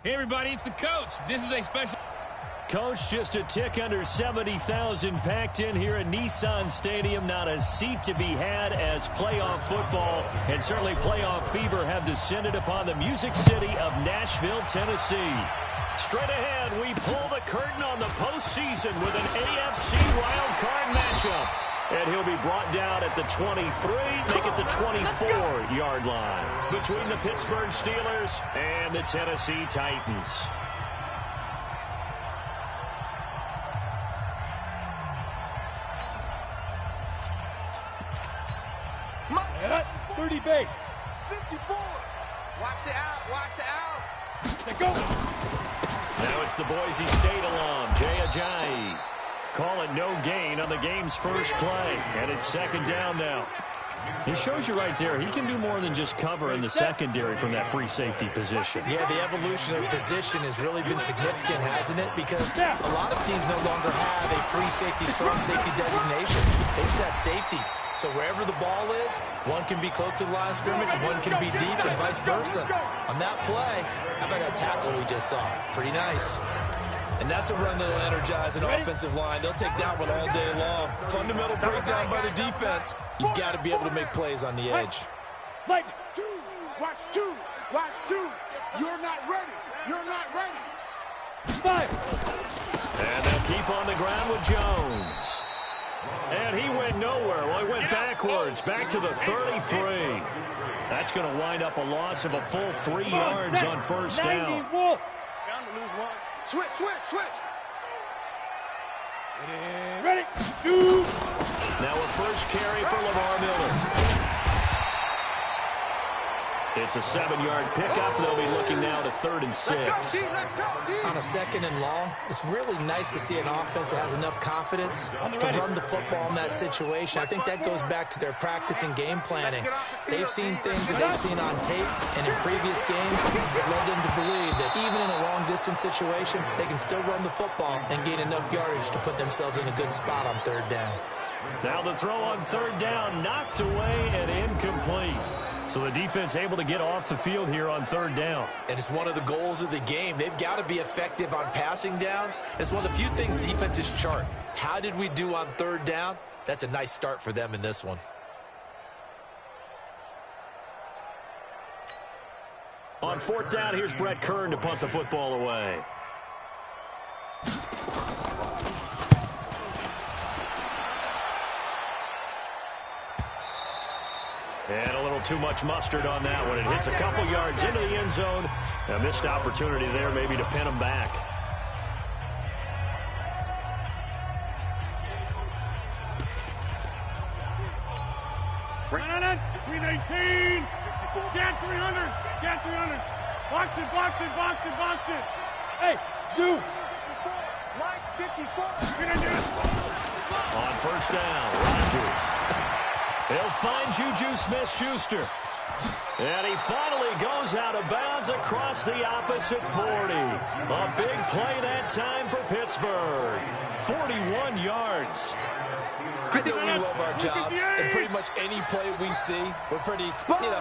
Hey, everybody, it's the coach. This is a special... Coach, just a tick under 70,000 packed in here at Nissan Stadium. Not a seat to be had as playoff football and certainly playoff fever have descended upon the Music City of Nashville, Tennessee. Straight ahead, we pull the curtain on the postseason with an AFC wildcard matchup. And he'll be brought down at the 23, make it the 24-yard line between the Pittsburgh Steelers and the Tennessee Titans. At 30 base. 54. Watch the out. Watch the out. Let go. Now it's the Boise State alum, Jay Ajayi. Call it no gain on the game's first play. And it's second down now. He shows you right there, he can do more than just cover in the secondary from that free safety position. Yeah, the evolution of position has really been significant, hasn't it? Because a lot of teams no longer have a free safety, strong safety designation. They just have safeties. So wherever the ball is, one can be close to the line of scrimmage, one can be deep, and vice versa. On that play, how about that tackle we just saw? Pretty nice. And that's a run that will energize an offensive line. They'll take that one all day long. Fundamental breakdown by the defense. You've got to be able to make plays on the edge. Lightning. Two. Watch two. Watch two. You're not ready. You're not ready. Fire. And they'll keep on the ground with Jones. And he went nowhere. Well, he went backwards, back to the 33. That's going to wind up a loss of a full 3 yards on first down. Bound to lose one. Switch, switch, switch. Ready. Shoot. Now a first carry for Lamar Miller. It's a 7-yard pickup. They'll be looking now to 3rd and 6. Let's go, D. Let's go, D. On a 2nd and long, it's really nice to see an offense that has enough confidence to run the football in that situation. I think that goes back to their practice and game planning. They've seen things that they've seen on tape and in previous games that led them to believe that even in a long-distance situation, they can still run the football and gain enough yardage to put themselves in a good spot on 3rd down. Now the throw on 3rd down, knocked away and incomplete. So the defense able to get off the field here on 3rd down. And it's one of the goals of the game. They've got to be effective on passing downs. It's one of the few things defenses chart. How did we do on 3rd down? That's a nice start for them in this one. On 4th down, here's Brett Kern to punt the football away. And a little too much mustard on that one. It hits a couple yards into the end zone. A missed opportunity there maybe to pin them back. Run on it. 319. Get 300. Get 300. Box it, box it, box it, box it. Hey, Zoo. Mike 54. On 1st down, Rodgers. He'll find Juju Smith-Schuster. And he finally goes out of bounds across the opposite 40. A big play that time for Pittsburgh. 41 yards. I know we love our jobs, and pretty much any play we see, we're pretty, excited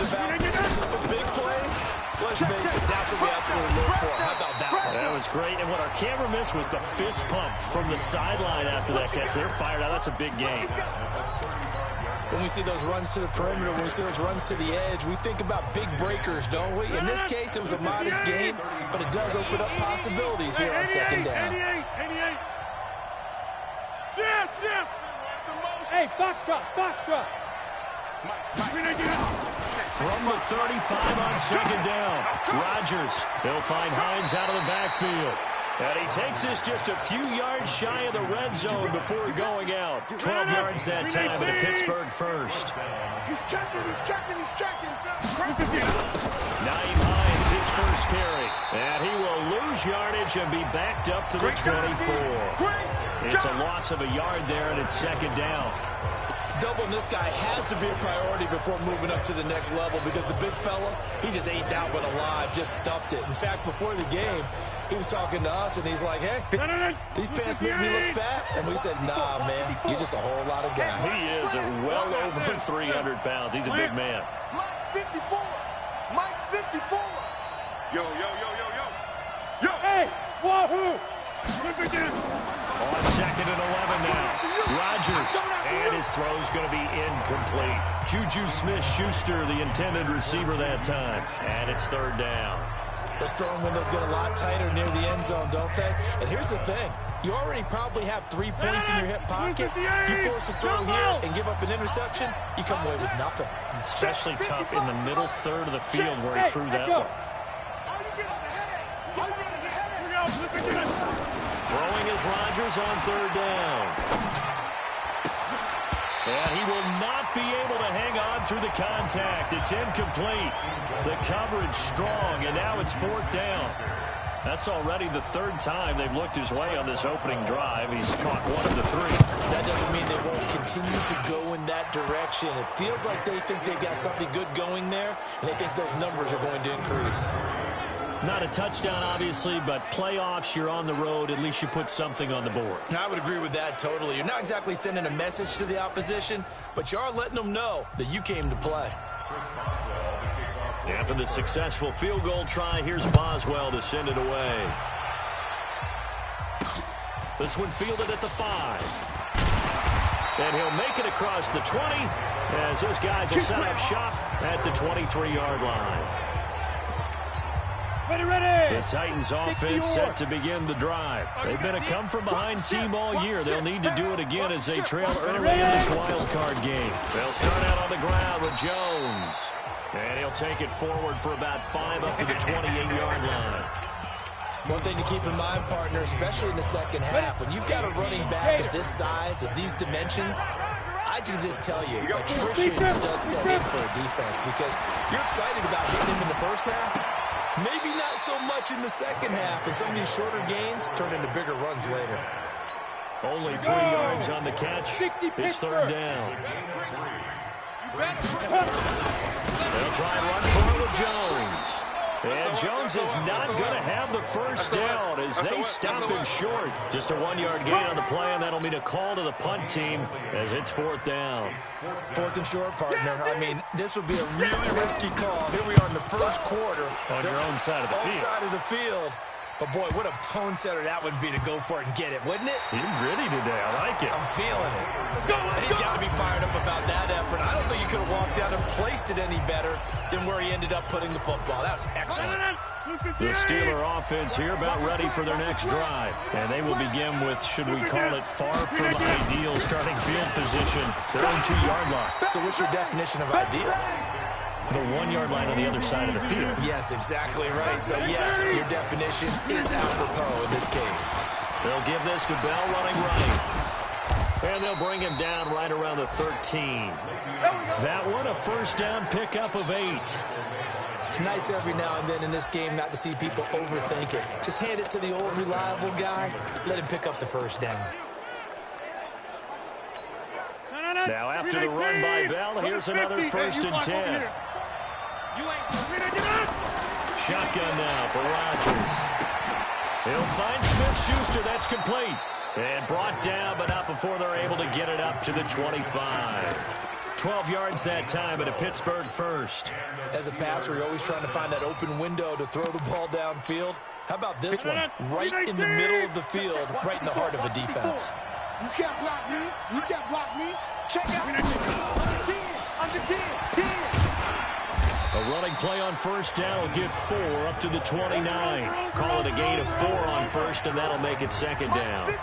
about. The big plays, let's face it, that's what we absolutely live for. How about that one? That was great, and what our camera missed was the fist pump from the sideline after that catch. They're fired out. That's a big game. When we see those runs to the perimeter, when we see those runs to the edge, we think about big breakers, don't we? In this case, it was a modest game, but it does open up possibilities here on 2nd down. 88. Jim. Hey, Foxtrot. From the 35 on 2nd down, Rodgers. He'll find Hines out of the backfield. And he takes this just a few yards shy of the red zone before going out. 12 yards that time at a Pittsburgh first. He's checking. Naeem Hines, his first carry. And he will lose yardage and be backed up to the 24. It's a loss of a yard there, and it's 2nd down. Doubling this guy has to be a priority before moving up to the next level because the big fella, he just ate that one alive, just stuffed it. In fact, before the game, he was talking to us, and he's like, hey, these pants make me look fat. And we said, nah, man, you're just a whole lot of guy. He is well over 300 pounds. He's a big man. Mike 54. Yo. On 2nd and 11 now. Rodgers, and his throw's going to be incomplete. Juju Smith-Schuster, the intended receiver that time. And it's 3rd down. Those throwing windows get a lot tighter near the end zone, don't they? And here's the thing. You already probably have 3 points in your hip pocket. You force a throw here and give up an interception, you come away with nothing. Especially tough in the middle third of the field where he threw that one. Throwing is Rodgers on 3rd down. And he will not be able to hang on through the contact. It's incomplete. The coverage strong, and now it's 4th down. That's already the 3rd time they've looked his way on this opening drive. He's caught 1 of the 3. That doesn't mean they won't continue to go in that direction. It feels like they think they've got something good going there, and they think those numbers are going to increase. Not a touchdown, obviously, but playoffs, you're on the road. At least you put something on the board. I would agree with that totally. You're not exactly sending a message to the opposition, but you are letting them know that you came to play. After the successful field goal try, here's Boswell to send it away. This one fielded at the 5. And he'll make it across the 20 as his guys will set up shop at the 23-yard line. The Titans offense set to begin the drive. They've been a come-from-behind team all year. They'll need to do it again as they trail early in this wild card game. They'll start out on the ground with Jones. And he'll take it forward for about 5 up to the 28-yard line. One thing to keep in mind, partner, especially in the second half, when you've got a running back at this size, at these dimensions, I can just tell you, attrition does set in for a defense because you're excited about hitting him in the first half. Maybe not so much in the second half, and some of these shorter gains turn into bigger runs later. Only 3 yards on the catch. It's 3rd down. They'll try and run for it with Jones. And Jones is not going to have the first down as they stop him short. Just a 1-yard gain on the play, and that'll mean a call to the punt team as it's 4th down. 4th and short, partner. I mean, this would be a really risky call. Here we are in the first quarter. On your own side of the field. On side of the field. But, boy, what a tone setter that would be to go for it and get it, wouldn't it? He's gritty today. I like it. I'm feeling it. And he's got to be fired up about that effort. I don't think he could have walked out and placed it any better than where he ended up putting the football. That was excellent. The Steeler offense here about ready for their next drive. And they will begin with, should we call it, far from ideal starting field position. Their own 2-yard line. So what's your definition of ideal? The 1-yard line on the other side of the field. Yes, exactly right. So, yes, your definition is apropos in this case. They'll give this to Bell running right. And they'll bring him down right around the 13. That one, a first down pickup of 8. It's nice every now and then in this game not to see people overthink it. Just hand it to the old reliable guy. Let him pick up the first down. Now after the run by Bell, here's another 1st and 10. Shotgun now for Rodgers. He'll find Smith-Schuster. That's complete. And brought down, but not before they're able to get it up to the 25. 12 yards that time at a Pittsburgh first. As a passer, you're always trying to find that open window to throw the ball downfield. How about this one? Right in the middle of the field, right in the heart of a defense. You can't block me. You can't block me. Check out. I'm the 10. A running play on first down will give 4 up to the 29. Call it a gain of 4 on first, and that'll make it 2nd down.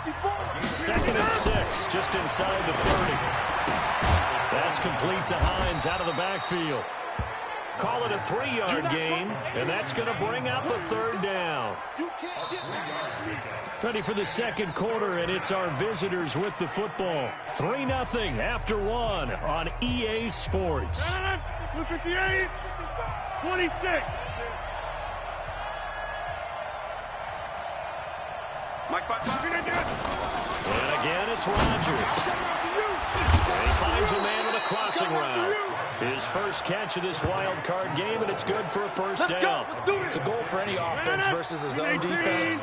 2nd and 6, just inside the 30. That's complete to Hines out of the backfield. Call it a 3-yard gain, and that's going to bring up a 3rd down. Ready for the second quarter, and it's our visitors with the football. 3-0 after 1 on EA Sports. Look at the 8. 26. And again, it's Rodgers. And he finds a man on a crossing route. His first catch of this wild card game, and it's good for a first down. The goal for any offense versus his own defense,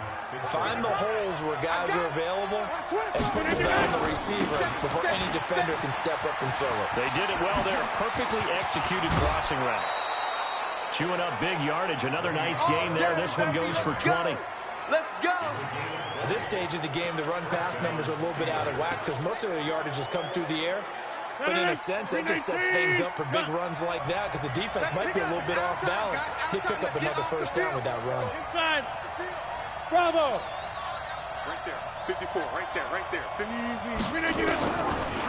find the holes where guys are available and put the ball on the receiver before any defender can step up and fill it. They did it well there. Perfectly executed crossing route. Chewing up big yardage. Another nice gain there. This one goes for 20. Let's go. At this stage of the game, the run-pass numbers are a little bit out of whack because most of the yardage has come through the air. But in a sense, that just sets things up for big runs like that because the defense might be a little bit off balance. They pick up another first down with that run. Inside. Bravo. Right there. 54. Right there. Right there.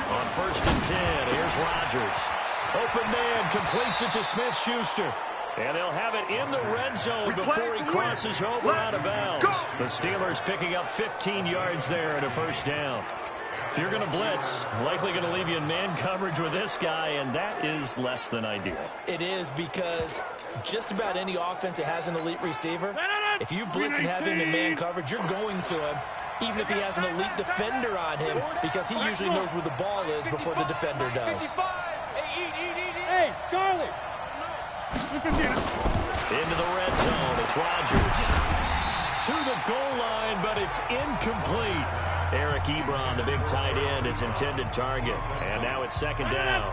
On 1st and 10, here's Rodgers. Open man completes it to Smith-Schuster. And they'll have it in the red zone before he crosses over out of bounds. The Steelers picking up 15 yards there and a first down. If you're going to blitz, likely going to leave you in man coverage with this guy, and that is less than ideal. It is because just about any offense that has an elite receiver, if you blitz and have him in man coverage, you're going to him, even if he has an elite defender on him, because he usually knows where the ball is before the defender does. Hey, Charlie. Into the red zone, it's Rodgers. To the goal line, but it's incomplete. Eric Ebron, the big tight end, his intended target. And now it's 2nd down.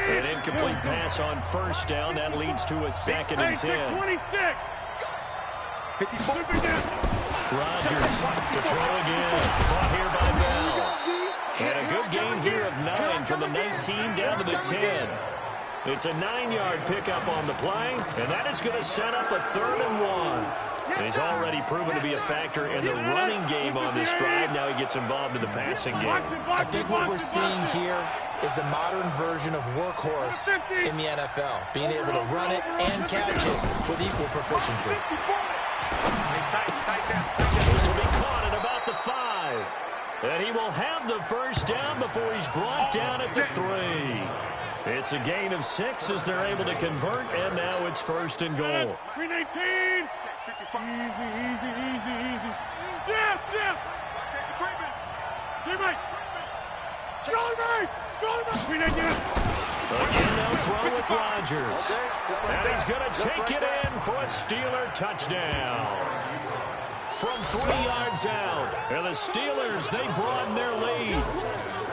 An incomplete pass on 1st down. That leads to a 2nd and 10. 26. Rodgers to throw again. Caught here by Bell. And a good gain here of 9 from the 19 down to the 10. It's a 9-yard pickup on the play, and that is going to set up a 3rd and 1. He's already proven to be a factor in the running game on this drive. Now he gets involved in the passing game. I think what we're seeing here is the modern version of workhorse in the NFL, being able to run it and catch it with equal proficiency. This will be caught at about the 5. And he will have the first down before he's brought down at the 3. It's a gain of 6 as they're able to convert, and now it's 1st and goal. 319. Easy. Jeff. Again, they'll throw with Rodgers. And he's going to take it in for a Steeler touchdown. From 3 yards out. And the Steelers, they broaden their lead.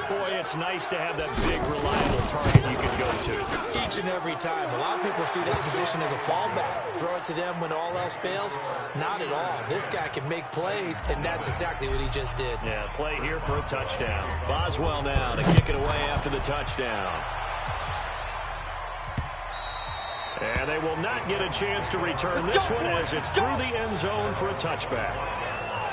Boy, it's nice to have that big, reliable target you can go to. Each and every time. A lot of people see that position as a fallback. Throw it to them when all else fails. Not at all. This guy can make plays, and that's exactly what he just did. Yeah, play here for a touchdown. Boswell now to kick it away after the touchdown. And they will not get a chance to return this one as it's through the end zone for a touchback.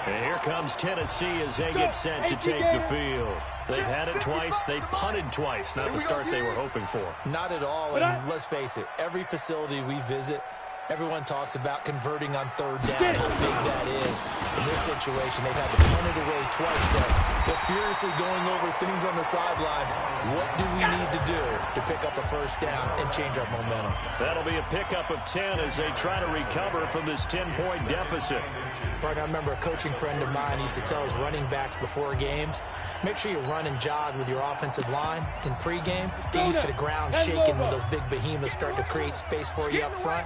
And here comes Tennessee as they get set to take the field. They've had it twice. They've punted twice. Not the start they were hoping for. Not at all. And let's face it, every facility we visit, everyone talks about converting on 3rd down, how big that is. In this situation, they've had to punt it away twice. So they're furiously going over things on the sidelines. What do we need to do to pick up a first down and change our momentum? That'll be a pickup of 10 as they try to recover from this 10-point deficit. Partner, I remember a coaching friend of mine used to tell his running backs before games, make sure you run and jog with your offensive line in pregame. Get used to the ground shaking when those big behemoths start to create space for you up front.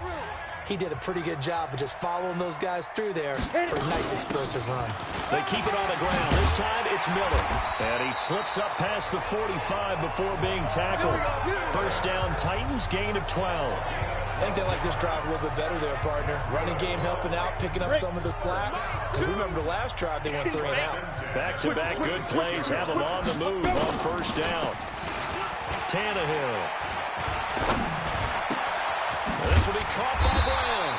He did a pretty good job of just following those guys through there for a nice explosive run. They keep it on the ground. This time it's Miller. And he slips up past the 45 before being tackled. First down, Titans, gain of 12. I think they like this drive a little bit better there, partner. Running game helping out, picking up some of the slack. Because remember, the last drive they went 3 and out. Back-to-back good plays have them on the move on first down. Tannehill. This will be caught by Brown.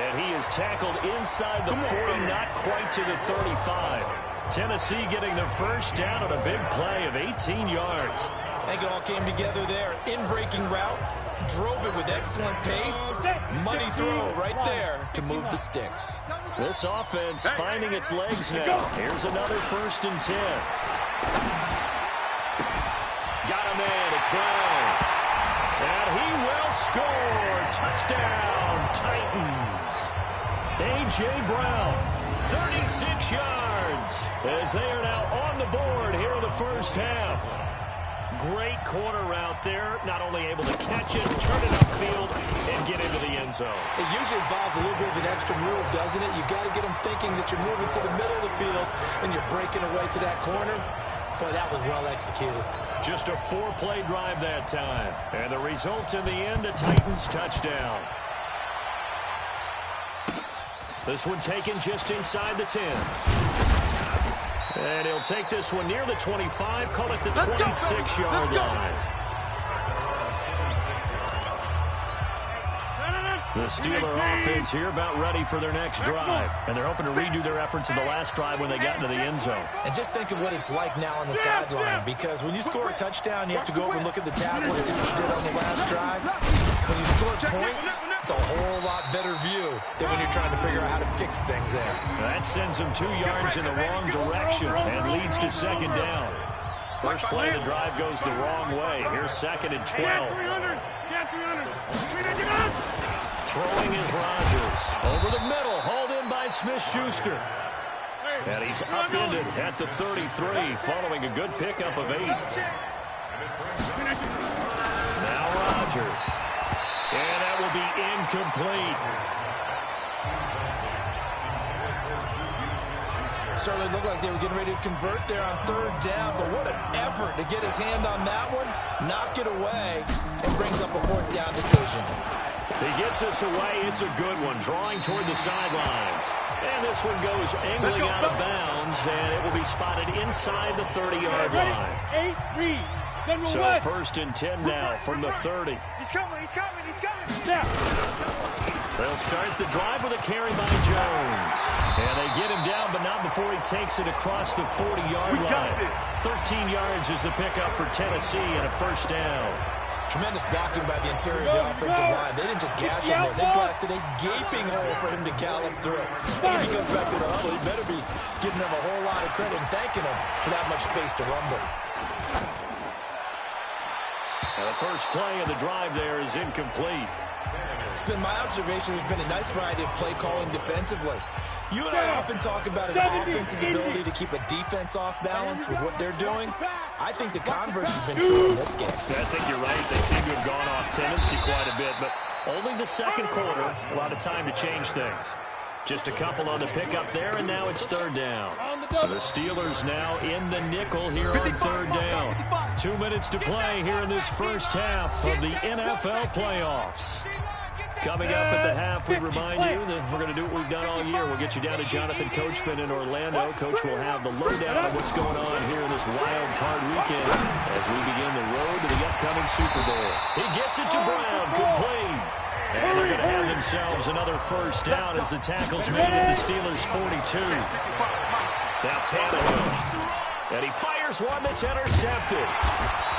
And he is tackled inside the 40, not quite to the 35. Tennessee getting the first down on a big play of 18 yards. I think it all came together there. In-breaking route. Drove it with excellent pace. Money throw right there to move the sticks. This offense finding its legs now. Here's another 1st and 10. Got a man. It's Brown. And he will score. Touchdown, Titans. A.J. Brown, 36 yards, as they are now on the board here in the first half. Great corner route there, not only able to catch it, turn it upfield, and get into the end zone. It usually involves a little bit of an extra move, doesn't it? You've got to get them thinking that you're moving to the middle of the field and you're breaking away to that corner. Boy, that was well executed. Just a 4-play drive that time. And the result in the end, a Titans touchdown. This one taken just inside the 10. And he'll take this one near the 25, call it the 26-yard line. The Steeler offense here about ready for their next drive. And they're hoping to redo their efforts in the last drive when they got into the end zone. And just think of what it's like now on the sideline, because when you score a touchdown, you have to go over and look at the tablet and see what you did on the last drive. When you score points, it's a whole lot better view than when you're trying to figure out how to fix things there. That sends them 2 yards in the wrong direction and leads to second down. First play of the drive goes the wrong way. Here's second and 12. Throwing is Rodgers. Over the middle, hauled in by Smith-Schuster. And he's upended at the 33, following a good pickup of 8. Now Rodgers. And that will be incomplete. Certainly looked like they were getting ready to convert there on third down, but what an effort to get his hand on that one, knock it away, and brings up a fourth down decision. He gets us away. It's a good one, drawing toward the sidelines. And this one goes angling out of bounds, and it will be spotted inside the 30-yard line. 8-3. So first and 10 now from the 30. He's coming. They'll start the drive with a carry by Jones. And they get him down, but not before he takes it across the 40-yard line. 13 yards is the pickup for Tennessee and a first down. Tremendous blocking by the interior of the offensive line. They didn't just gash him there. They blasted a gaping hole for him to gallop through. And if he comes back to the huddle, he better be giving them a whole lot of credit and thanking them for that much space to rumble. Now the first play of the drive there is incomplete. It's been my observation there's been a nice variety of play calling defensively. You and I often talk about an offense's ability to keep a defense off balance with what they're doing. I think the converse has been true in this game. I think you're right. They seem to have gone off tendency quite a bit, but only the second quarter, a lot of time to change things. Just a couple on the pickup there, and now it's third down. The Steelers now in the nickel here on third down. 2 minutes to play here in this first half of the NFL playoffs. Coming up at the half, we remind you that we're going to do what we've done all year. We'll get you down to Jonathan Coachman in Orlando. Coach will have the lowdown of what's going on here in this wild card weekend as we begin the road to the upcoming Super Bowl. He gets it to Brown, complete. And they're going to have themselves another first down as the tackle's made at the Steelers' 42. Now Tannehill. And he fires one that's intercepted.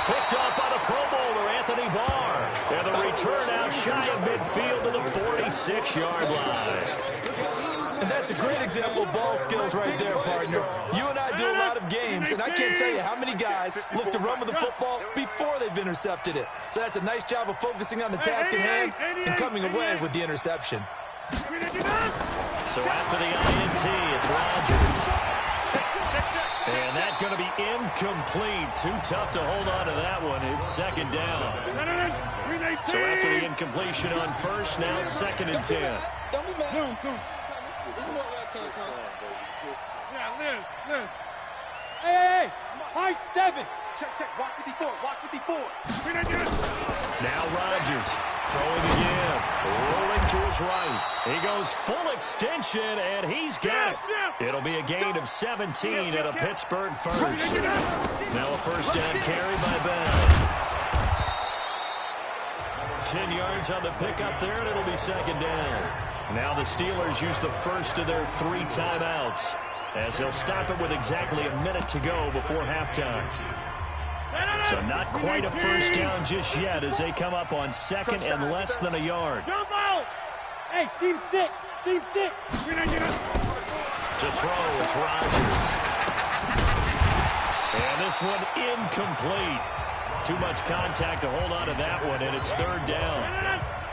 Picked up by the Pro Bowler, Anthony Barr. And the return out shy of midfield to the 46-yard line. And that's a great example of ball skills right there, partner. You and I do a lot of games, and I can't tell you how many guys look to run with the football before they've intercepted it. So that's a nice job of focusing on the task at hand and coming away with the interception. So after the INT, it's Rodgers. And that's going to be incomplete. Too tough to hold on to that one. It's second down. So after the incompletion on first, now second and 10. Yeah, Liz. Hey, high 7. Check. Watch 54. Now Rodgers throwing again. Rolling to his right. He goes full extension, and he's got it. It'll be a gain of 17 at a Pittsburgh first. Now a first down carry by Bell. 10 yards on the pickup there, and it'll be second down. Now the Steelers use the first of their 3 timeouts as they'll stop it with exactly a minute to go before halftime. So not quite a first down just yet as they come up on second and less than a yard. Jump out! Hey, seam 6. To throw, it's Rodgers. And this one incomplete. Too much contact to hold on to that one, and it's third down.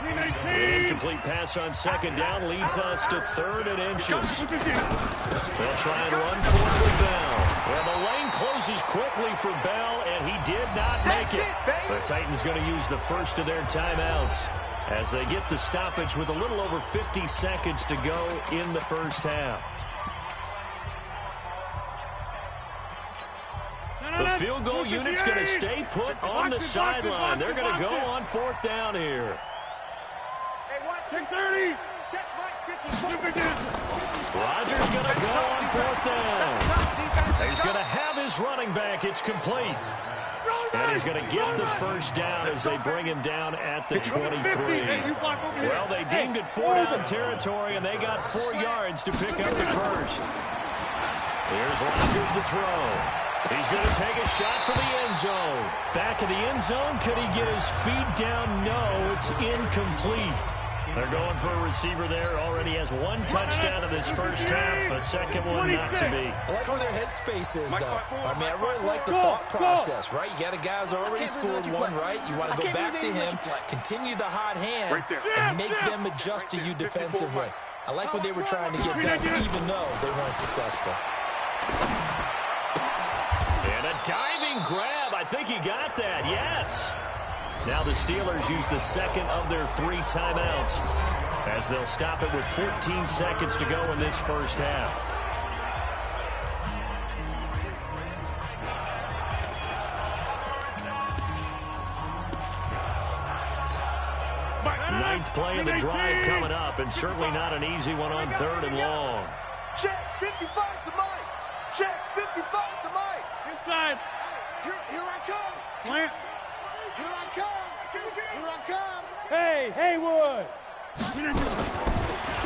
An incomplete pass on second down leads us to third and inches. They'll try and run for it with Bell. Well, the lane closes quickly for Bell, and he did not make it. The Titans going to use the first of their timeouts as they get the stoppage with a little over 50 seconds to go in the first half. The field goal unit's going to stay put on the sideline. They're going to go on fourth down here. Check 30. Check Mike Rodgers going to go on 4th down. He's going to have his running back. It's complete. And he's going to get the first down as they bring him down at the 23. Well, they deemed it 4-down territory, and they got 4 yards to pick up the first. Here's Rodgers to throw. He's going to take a shot for the end zone. Back of the end zone. Could he get his feet down? No, it's incomplete. They're going for a receiver there. Already has 1 touchdown in this first half. A second one not to be. I like where their headspace is, though. I mean, I really like the thought process, right? You got a guy who's already scored 1, right? You want to go back to him, continue the hot hand, and make them adjust to you defensively. I like what they were trying to get done, even though they weren't successful. And a diving grab. I think he got that. Yes. Now the Steelers use the second of their 3 timeouts as they'll stop it with 14 seconds to go in this first half. Ninth play of the drive coming up, and certainly not an easy one on 3rd and long. Check 55 to Mike. Check 55 to Mike. Inside. Here I come. Plant. Here I come. Here I come. Hey, Haywood.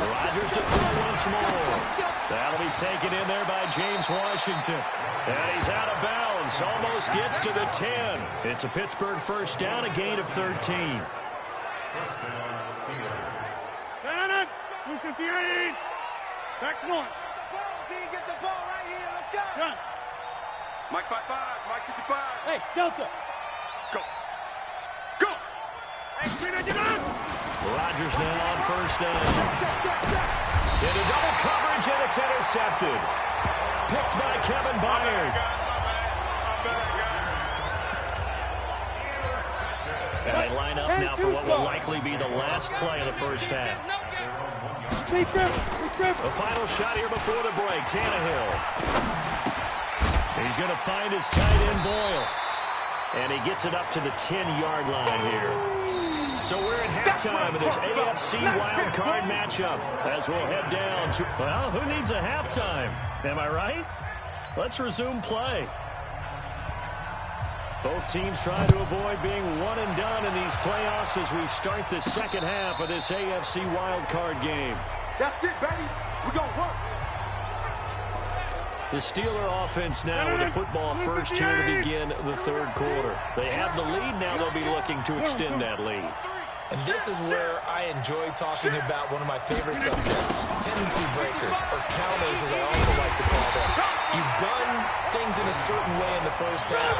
Rodgers to throw once more. That'll be taken in there by James Washington. And he's out of bounds. Almost gets to the 10. It's a Pittsburgh first down, a gain of 13. 258. Back to one. Get the ball right here. Let's go. Done. Mike 55. Mike 55. Hey, Delta. Go. Go. Hey, get up. Rodgers now on first down. Check. Into double coverage, and it's intercepted. Picked by Kevin Byard. And they line up now for what will likely be the last play of the first half. The final shot here before the break. Tannehill. He's going to find his tight end Boyle. And he gets it up to the 10-yard line here. So we're at halftime of this AFC wildcard matchup as we'll head down to... Well, who needs a halftime? Am I right? Let's resume play. Both teams trying to avoid being one and done in these playoffs as we start the second half of this AFC wildcard game. That's it, baby. We're going to work. The Steeler offense now with the football first here to begin the 3rd quarter. They have the lead. Now they'll be looking to extend that lead. And this is where I enjoy talking about one of my favorite subjects, tendency breakers, or counters as I also like to call them. You've done things in a certain way in the first half,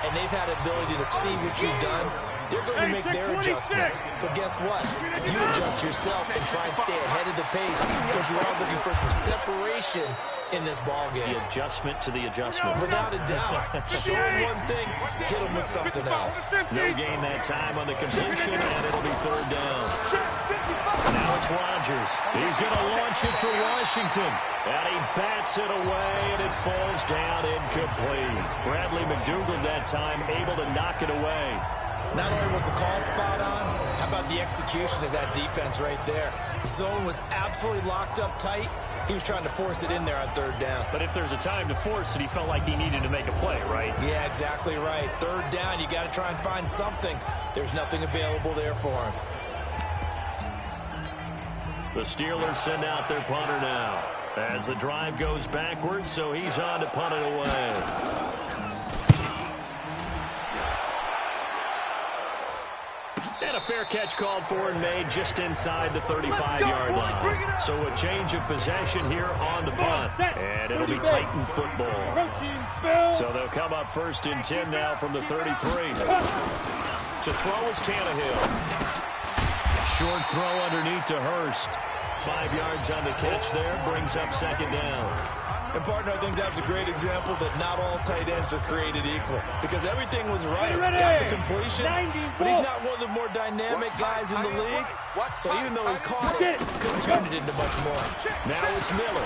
and they've had the ability to see what you've done. They're going to make their adjustments. So guess what? You adjust yourself and try and stay ahead of the pace because you are looking for some separation in this ball game. The adjustment to the adjustment. Without a doubt. Show them one thing, hit them with something else. No gain that time on the completion, and it'll be 3rd down. Now it's Rodgers. He's going to launch it for Washington. And he bats it away, and it falls down incomplete. Bradley McDougald that time able to knock it away. Not only was the call spot on, how about the execution of that defense right there? The zone was absolutely locked up tight. He was trying to force it in there on 3rd down. But if there's a time to force it, he felt like he needed to make a play, right? Yeah, exactly right. 3rd down, you got to try and find something. There's nothing available there for him. The Steelers send out their punter now as the drive goes backwards, so he's on to punt it away. And a fair catch called for and made just inside the 35-yard line. So a change of possession here on the punt. And it'll be Titan football. So they'll come up 1st and 10 now from the 33. To throw is Tannehill. Short throw underneath to Hurst. 5 yards on the catch there. Brings up 2nd down. And, partner, I think that's a great example that not all tight ends are created equal. Because everything was right. Got the completion, but he's not one of the more dynamic guys in the league. So even though he caught it, couldn't turn it into much more. Now it's Miller.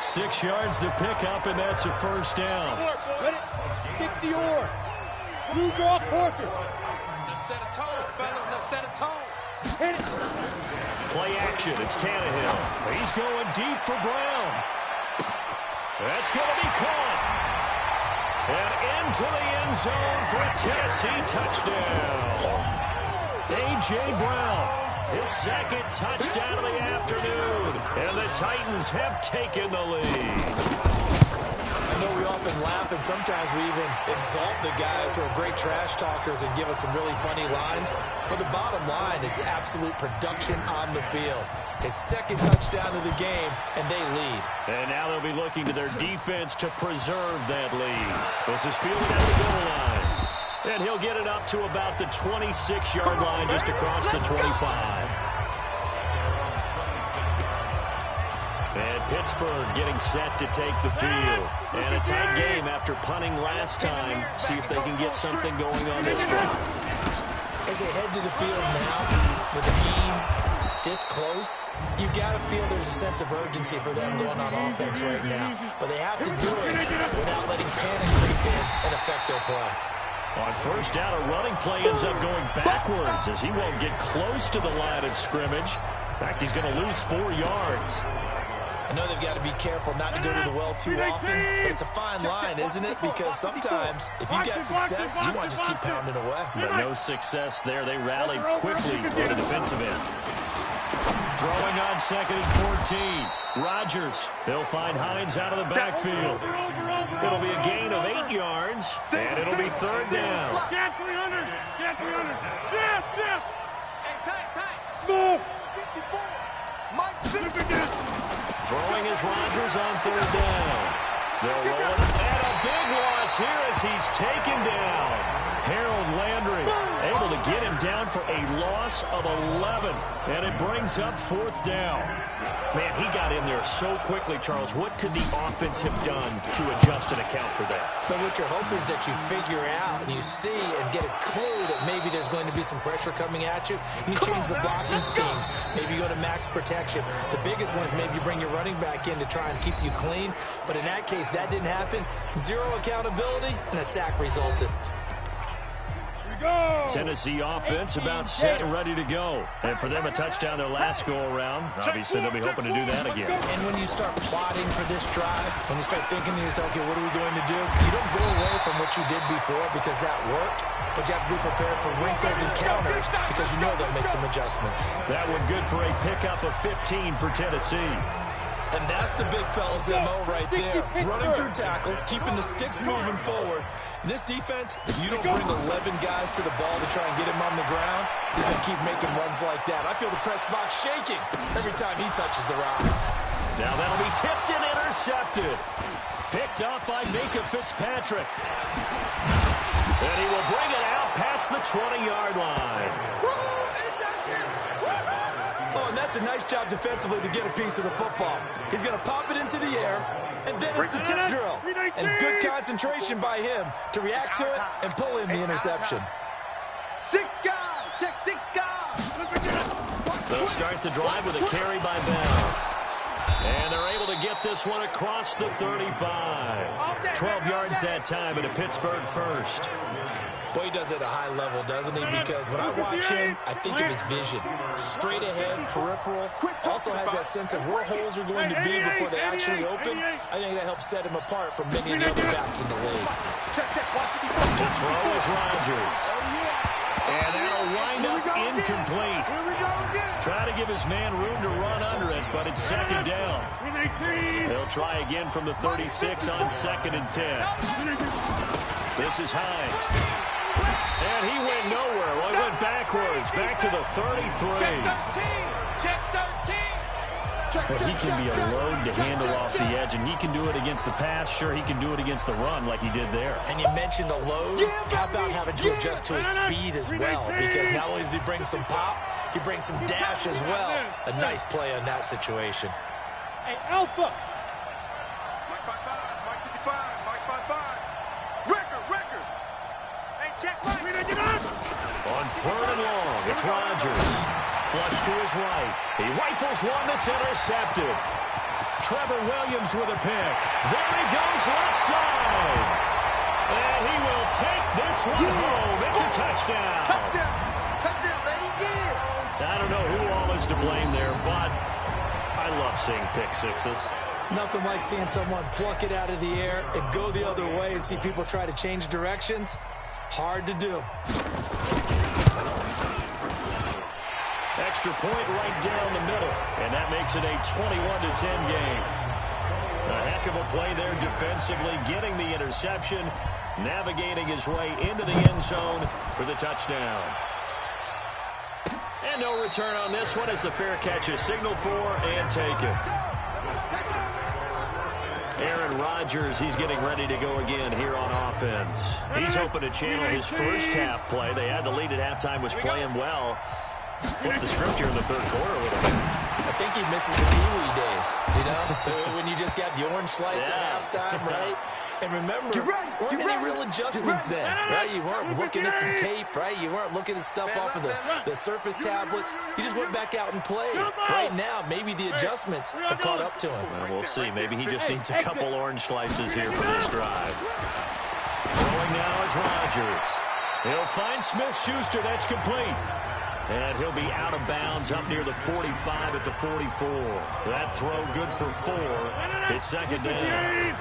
6 yards to pick up, and that's a 1st down. 60 yours. Blue draw Corker. Now set a tone, fellas. Now set a tone. Play action. It's Tannehill. He's going deep for Brown. That's going to be caught. And into the end zone for a Tennessee touchdown. A.J. Brown, his second touchdown of the afternoon. And the Titans have taken the lead. I know we often laugh, and sometimes we even exalt the guys who are great trash talkers and give us some really funny lines. But the bottom line is absolute production on the field. His second touchdown of the game, and they lead. And now they'll be looking to their defense to preserve that lead. This is fielded at the goal line. And he'll get it up to about the 26-yard line just across the 25. And Pittsburgh getting set to take the field. And a tight game after punting last time. See if they can get something going on this drive. As they head to the field now, with the game this close, you got to feel there's a sense of urgency for them going on offense right now. But they have to do it without letting panic creep in and affect their play. On first down, a running play ends up going backwards as he won't get close to the line of scrimmage. In fact, he's going to lose 4 yards. I know they've got to be careful not to go to the well too often, but it's a fine line, isn't it? Because sometimes, if you got success, you want to just keep pounding away. But no success there. They rallied quickly on the defensive end. Throwing on 2nd and 14. Rodgers. They'll find Hines out of the backfield. It'll be a gain of 8 yards, and it'll be 3rd down. Get 300. Get 300. Zip. Smooth. 54. Mike 50. Throwing is Rodgers on 3rd down. They'll roll it. And a big loss here as he's taken down. Harold Landry able to get him down for a loss of 11. And it brings up 4th down. Man, he got in there so quickly, Charles. What could the offense have done to adjust and account for that? But what you're hoping is that you figure out and you see and get a clue that maybe there's going to be some pressure coming at you. And you change the blocking schemes. Maybe you go to max protection. The biggest one is maybe you bring your running back in to try and keep you clean. But in that case, that didn't happen. 0 accountability, and a sack resulted. Tennessee offense about set and ready to go. And for them, a touchdown their last go-around. Obviously, they'll be hoping to do that again. And when you start plotting for this drive, when you start thinking to yourself, okay, what are we going to do? You don't go away from what you did before because that worked, but you have to be prepared for wrinkles and counters because you know they'll make some adjustments. That one good for a pickup of 15 for Tennessee. And that's the big fella's MO right there. Running through tackles, keeping the sticks moving forward. This defense, if you don't bring 11 guys to the ball to try and get him on the ground, he's going to keep making runs like that. I feel the press box shaking every time he touches the rock. Now that'll be tipped and intercepted. Picked up by Minka Fitzpatrick. And he will bring it out past the 20-yard line. Oh, and that's a nice job defensively to get a piece of the football. He's going to pop it into the air, and then it's the tip drill. And good concentration by him to react to it and pull in the interception. 6 guys. Check 6 guys. They'll start the drive with a carry by Bell. And they're able to get this one across the 35. 12 yards that time and a Pittsburgh first. Boy, he does it at a high level, doesn't he? Because when I watch him, I think of his vision. Straight ahead, peripheral. Also has that sense of where holes are going to be before they actually open. I think that helps set him apart from many of the other backs in the league. To throw is Rodgers. And that'll wind up incomplete. Try to give his man room to run under it, but it's 2nd down. He'll try again from the 36 on 2nd and 10. This is Hines. And he went nowhere. Well, he went backwards, back to the 33. Check 13. But he can be a load to handle off the edge, and he can do it against the pass. Sure, he can do it against the run like he did there. And you mentioned a load. How about having to adjust to his speed as well? Because not only does he bring some pop, he brings some dash as well. A nice play on that situation. Hey, Alpha. On 3rd and long, it's Rodgers. Flush to his right. He rifles one that's intercepted. Trevor Williams with a pick. There he goes left side. And he will take this one home. It's a touchdown. Touchdown, baby. Yeah. I don't know who all is to blame there, but I love seeing pick sixes. Nothing like seeing someone pluck it out of the air and go the other way and see people try to change directions. Hard to do. Extra point right down the middle, and that makes it a 21-10 game. A heck of a play there defensively, getting the interception, navigating his way into the end zone for the touchdown. And no return on this one as the fair catch is signaled for and taken. Aaron Rodgers, he's getting ready to go again here on offense. He's hoping to channel his first half play. They had the lead at halftime, was playing well. Flip the script here in the third quarter a little bit. I think he misses the Pee-wee days, you know, when you just got the orange slice at halftime, right? And remember, weren't any real adjustments then, right? You weren't looking at some tape, right? You weren't looking at stuff off of the surface tablets. You just went back out and played. Right now, maybe the adjustments have caught up to him. Well, we'll see. Maybe he just needs a couple orange slices here for this drive. Throwing now is Rodgers. He'll find Smith-Schuster. That's complete. And he'll be out of bounds up near the 45 at the 44. That throw good for 4. It's second down.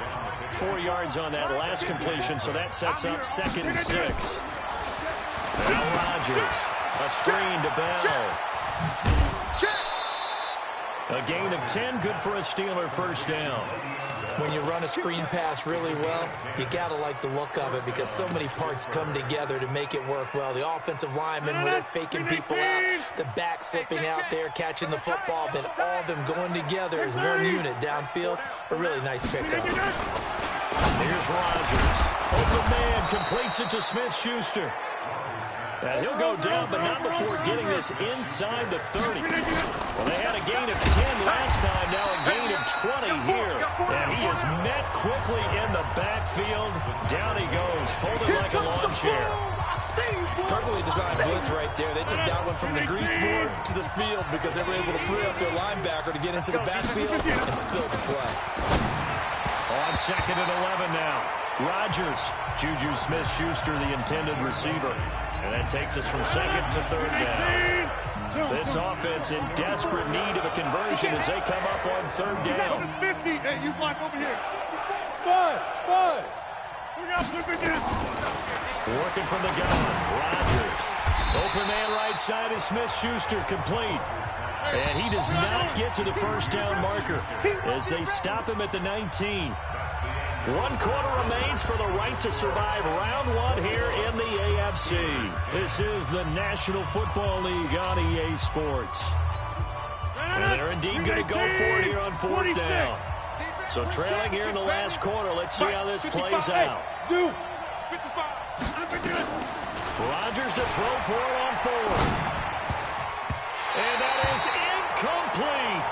4 yards on that last completion, so that sets up 2nd and 6. Now Rodgers. A screen to Bell. A gain of 10, good for a Steeler first down. When you run a screen pass really well, you got to like the look of it because so many parts come together to make it work well. The offensive linemen, where they're faking people out, the back slipping out there, catching the football, then all of them going together as one unit downfield. A really nice pickup. Here's Rodgers. Open man, completes it to Smith-Schuster. And he'll go down, but not before getting this inside the 30. Well, they had a gain of 10 last time, now a gain of 20 here. And he is met quickly in the backfield. Down he goes, folded like a lawn chair. Perfectly designed blitz right there. They took that one from the grease board to the field because they were able to free up their linebacker to get into the backfield and spill the play. On 2nd and 11 now. Rodgers, Juju Smith-Schuster, the intended receiver. And that takes us from 2nd to 3rd down. This offense in desperate need of a conversion as they come up on 3rd down. 50. Hey, you block over here. 5. We got working from the gun. Rodgers. Open man right side is Smith-Schuster, complete. And he does not get to the first down marker as they stop him at the 19. 1 quarter remains for the right to survive round 1 here in the AFC. This is the National Football League on EA Sports. And they're indeed going to go for it here on 4th down. So trailing here in the last quarter, let's see how this plays out. Rodgers to throw for it on 4th. And that is incomplete.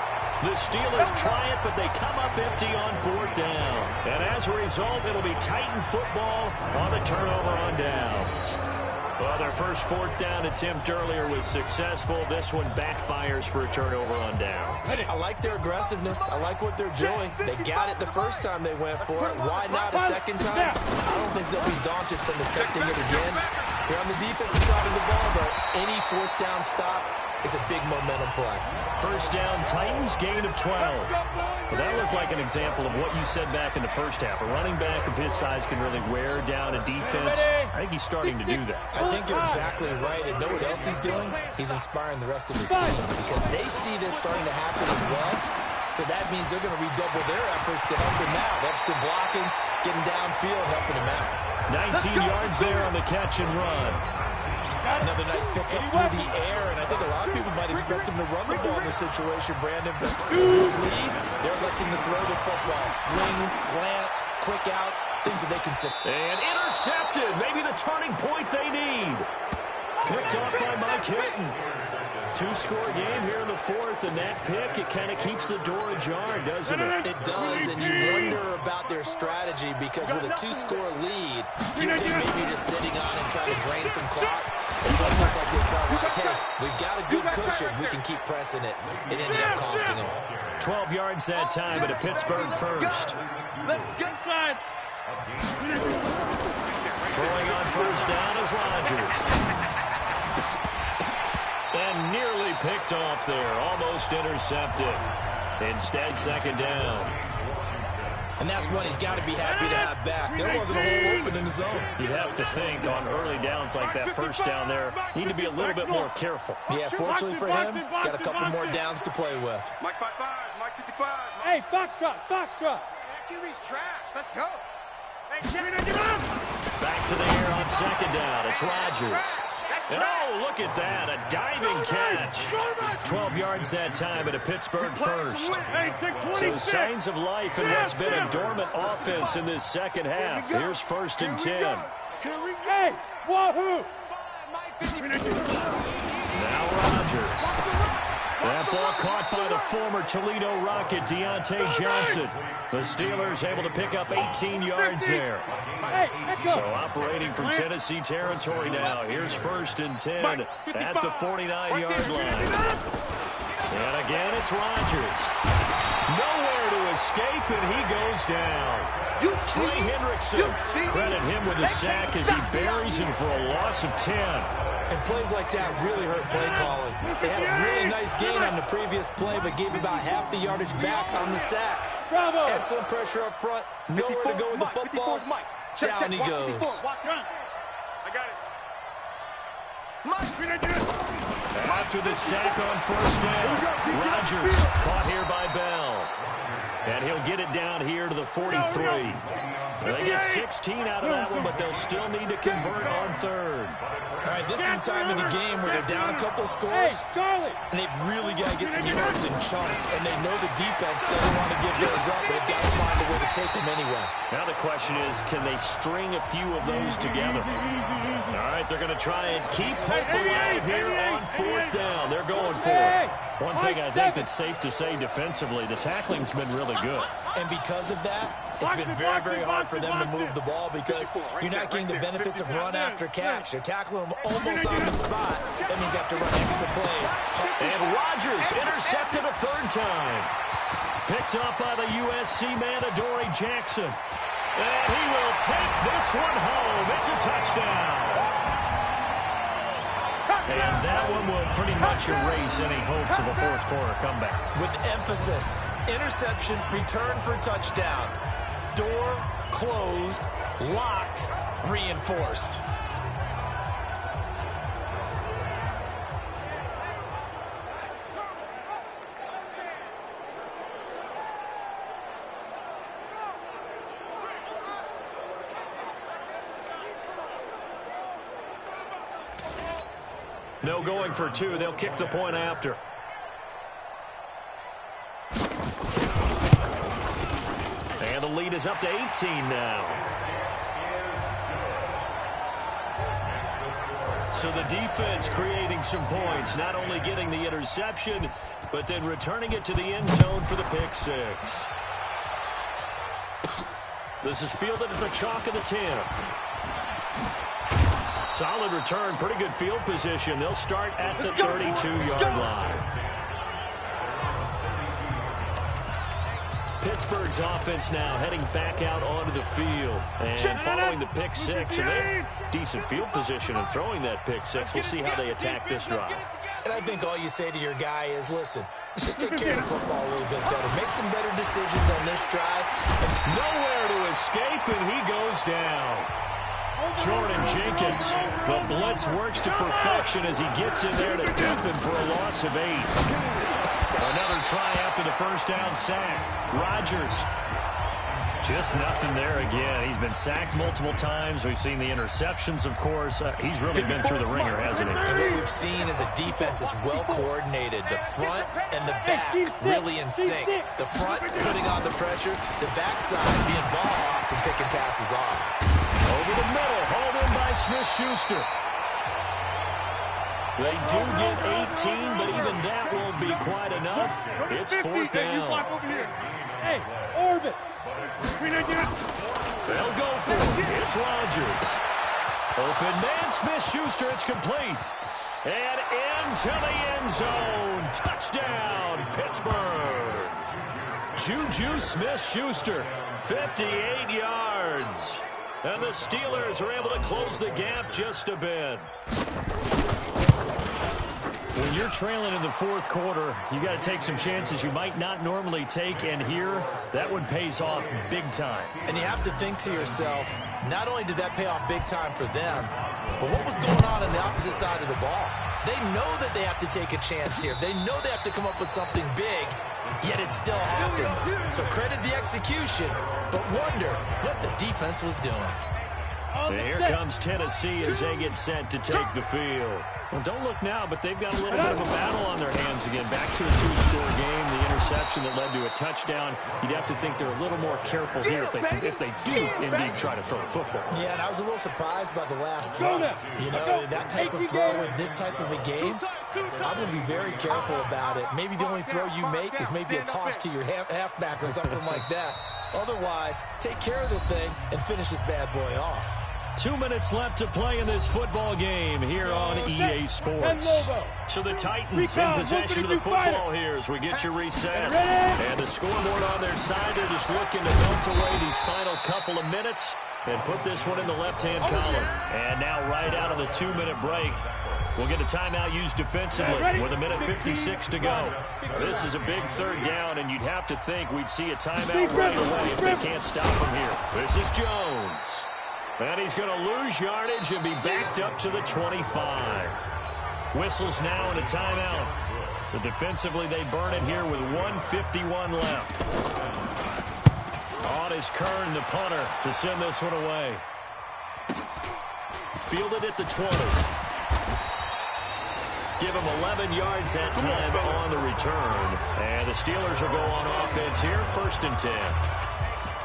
The Steelers try it, but they come up empty on 4th down. And as a result, it'll be Titan football on the turnover on downs. Well, their first 4th down attempt earlier was successful. This one backfires for a turnover on downs. I like their aggressiveness. I like what they're doing. They got it the first time they went for it. Why not a second time? I don't think they'll be daunted from attempting it again. They're on the defensive side of the ball, though. Any 4th down stop is a big momentum play. First down, Titans, gain of 12. Well, that looked like an example of what you said back in the first half. A running back of his size can really wear down a defense. I think he's starting to do that. I think you're exactly right. And know what else he's doing? He's inspiring the rest of his team because they see this starting to happen as well. So that means they're going to redouble their efforts to help him out. Extra blocking, getting downfield, helping him out. 19 yards there on the catch and run. Another nice pickup through the air, and I think a lot of people might expect him to run the ball in this situation, Brandon, but with this lead, they're electing to throw the football. Swings, slants, quick outs, things that they can sit. And intercepted, maybe the turning point they need. Picked off by Mike Hilton. 2-score game here in the 4th, and that pick, it kind of keeps the door ajar, doesn't it? It does, and you wonder about their strategy because with a 2-score lead, you think maybe you're just sitting on and trying to drain some clock. It's almost like they felt like, hey, we've got a good cushion. We can keep pressing it. It ended up costing them. 12 yards that time, but a Pittsburgh first. Throwing on first down is Rodgers. And nearly picked off there. Almost intercepted. Instead, second down. And that's one he's got to be happy to have back. There wasn't a hole open in the zone. You'd have to think on early downs like that first down there, you need to be a little bit more careful. Yeah, fortunately for him, got a couple more downs to play with. Mike 55, Mike 55. Hey, foxtrot, foxtrot. QB's trash. Let's go. Hey, give it up. Back to the air on second down. It's Rodgers. And oh, look at that, a diving catch. 12 yards that time at a Pittsburgh first. So signs of life in what's been a dormant offense in this second half. Here's 1st and 10. Hey, wahoo! Now Rodgers. That ball caught by the former Toledo Rocket, Deontay Johnson. The Steelers able to pick up 18 yards there. So operating from Tennessee territory now. Here's 1st and 10 at the 49-yard line. And again, it's Rodgers. Nowhere to escape, and he goes down. Trey Hendrickson, credit him with a sack as he buries him for a loss of 10. And plays like that really hurt play calling. They had a really nice gain on the previous play, but gave about half the yardage back on the sack. Excellent pressure up front. Nowhere to go with the football. Down he goes. I got it. After the sack on 1st down, Rodgers caught here by Bell. And he'll get it down here to the 43. They get 16 out of that one, but they'll still need to convert on 3rd. All right, this is the time of the game where they're down a couple of scores, and they've really got to get some yards in chunks, and they know the defense doesn't want to give those up. They've got to find a way to take them anyway. Now the question is, can they string a few of those together? All right, they're going to try and keep hope alive here on 4th down. They're going for it. One thing I think that's safe to say defensively, the tackling's been really good. And because of that, it's been very, very hard for them to move the ball because you're not getting the benefits of run after catch. They're tackling them almost on the spot. That means they have to run extra plays. And Rodgers intercepted a 3rd time. Picked up by the USC man, Adoree Jackson. And he will take this one home. It's a touchdown. And that one will pretty much erase any hopes of a 4th quarter comeback. With emphasis, interception, return for touchdown. Door closed, locked, reinforced. No going for 2. They'll kick the point after. And the lead is up to 18 now. So the defense creating some points, not only getting the interception, but then returning it to the end zone for the pick 6. This is fielded at the chalk of the 10. Solid return, pretty good field position. They'll start at the 32-yard line. Pittsburgh's offense now heading back out onto the field. And following the pick 6, and they're decent field position and throwing that pick 6. We'll see how they attack this drive. And I think all you say to your guy is, listen, let's just take care of the football a little bit better. Make some better decisions on this drive. Nowhere to escape, and he goes down. Jordan Jenkins, the blitz works to perfection as he gets in there to dump him for a loss of 8. Another try after the 1st down sack. Rodgers. Just nothing there again. He's been sacked multiple times. We've seen the interceptions, of course. He's really been through the ringer, hasn't he? And what we've seen is a defense that's well coordinated. The front and the back really in sync. The front putting on the pressure. The backside being ball hawks and picking passes off. Over the middle, hauled in by Smith-Schuster. They do get 18, but even that won't be quite enough. It's 4th down. Hey, orbit. They'll go for it. It's Rodgers. Open man, Smith-Schuster. It's complete. And into the end zone. Touchdown, Pittsburgh. Juju Smith-Schuster, 58 yards. And the Steelers are able to close the gap just a bit. When you're trailing in the fourth quarter, you got to take some chances you might not normally take, and here, that one pays off big time. And you have to think to yourself, not only did that pay off big time for them, but what was going on the opposite side of the ball? They know that they have to take a chance here. They know they have to come up with something big, yet it still happens. So credit the execution, but wonder what the defense was doing. So here comes Tennessee as they get set to take the field. Well, don't look now, but they've got a little bit of a battle on their hands again. Back to a two-score game, the interception that led to a touchdown. You'd have to think they're a little more careful here if they do indeed try to throw the football. Yeah, and I was a little surprised by the last throw. You know, that type of throw in this type of a game, I'm going to be very careful about it. Maybe the only throw you make is maybe a toss to your halfback or something like that. Otherwise, take care of the thing and finish this bad boy off. 2 minutes left to play in this football game here on EA Sports. So the Titans in possession of the football here as we get you reset. And the scoreboard on their side, they're just looking to melt away these final couple of minutes and put this one in the left-hand column. And now right out of the 2-minute break, we'll get a timeout used defensively with 1:56 to go. This is a big third down, and you'd have to think we'd see a timeout right away if they can't stop him here. This is Jones. And he's going to lose yardage and be backed up to the 25. Whistles now and a timeout. So defensively, they burn it here with 1:51 left. On is Kern, the punter, to send this one away. Fielded at the 20. Give him 11 yards that time on the return. And the Steelers will go on offense here, 1st and 10.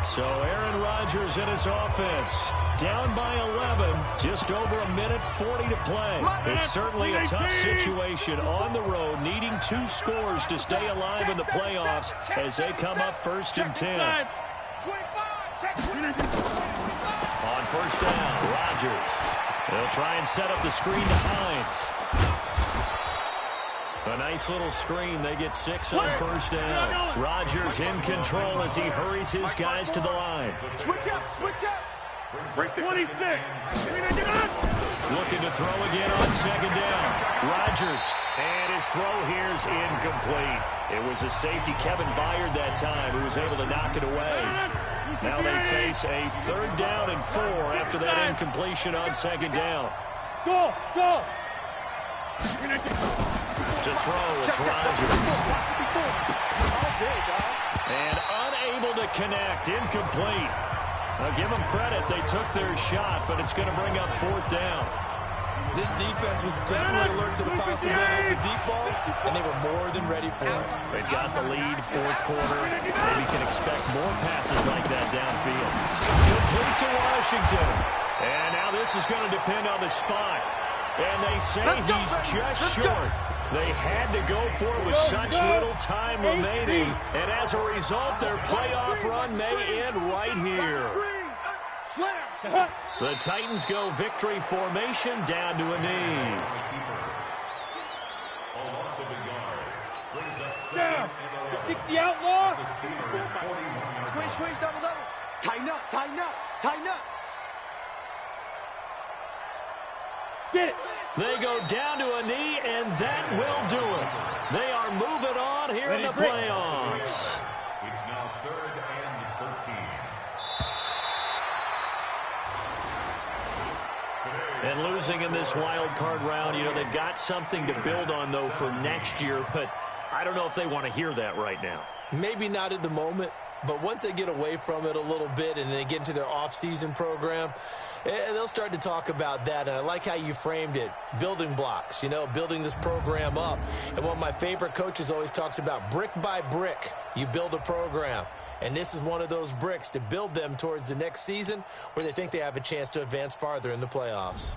So Aaron Rodgers in his offense. Down by 11, just over 1:40 to play. It's certainly a tough situation on the road, needing 2 scores to stay alive in the playoffs as they come up 1st and 10. On 1st down, Rodgers. They'll try and set up the screen to Hines. A nice little screen. They get 6 on 1st down. Rodgers in control as he hurries his guys to the line. Switch up, switch up. 26. Looking to throw again on 2nd down. Rodgers, and his throw here's incomplete. It was a safety, Kevin Byard, that time, who was able to knock it away. Now they face a 3rd down and 4 after that incompletion on 2nd down. Go, go. To throw, it's Rodgers. And unable to connect, incomplete. Now give them credit, they took their shot, but it's going to bring up 4th down. This defense was definitely alert to the possibility of the deep ball, and they were more than ready for it. They've got the lead, 4th quarter. Maybe can expect more passes like that downfield. Complete to Washington. And now this is going to depend on the spot. And they say he's just short. They had to go for it with such little time remaining. And as a result, their playoff run may end right here. The Titans go victory formation down to a knee. Down. The 60 outlaw. Squeeze, squeeze, double, double. Tighten up, tighten up, tighten up. Get it. They go down to a knee, and that will do it. They are moving on here in the playoffs. It's now 3rd and 13. And losing in this wild card round, you know, they've got something to build on, though, for next year, but I don't know if they want to hear that right now. Maybe not at the moment, but once they get away from it a little bit and they get into their off-season program, they'll start to talk about that. And I like how you framed it, building blocks, you know, building this program up. And one of my favorite coaches always talks about brick by brick, you build a program. And this is one of those bricks to build them towards the next season where they think they have a chance to advance farther in the playoffs.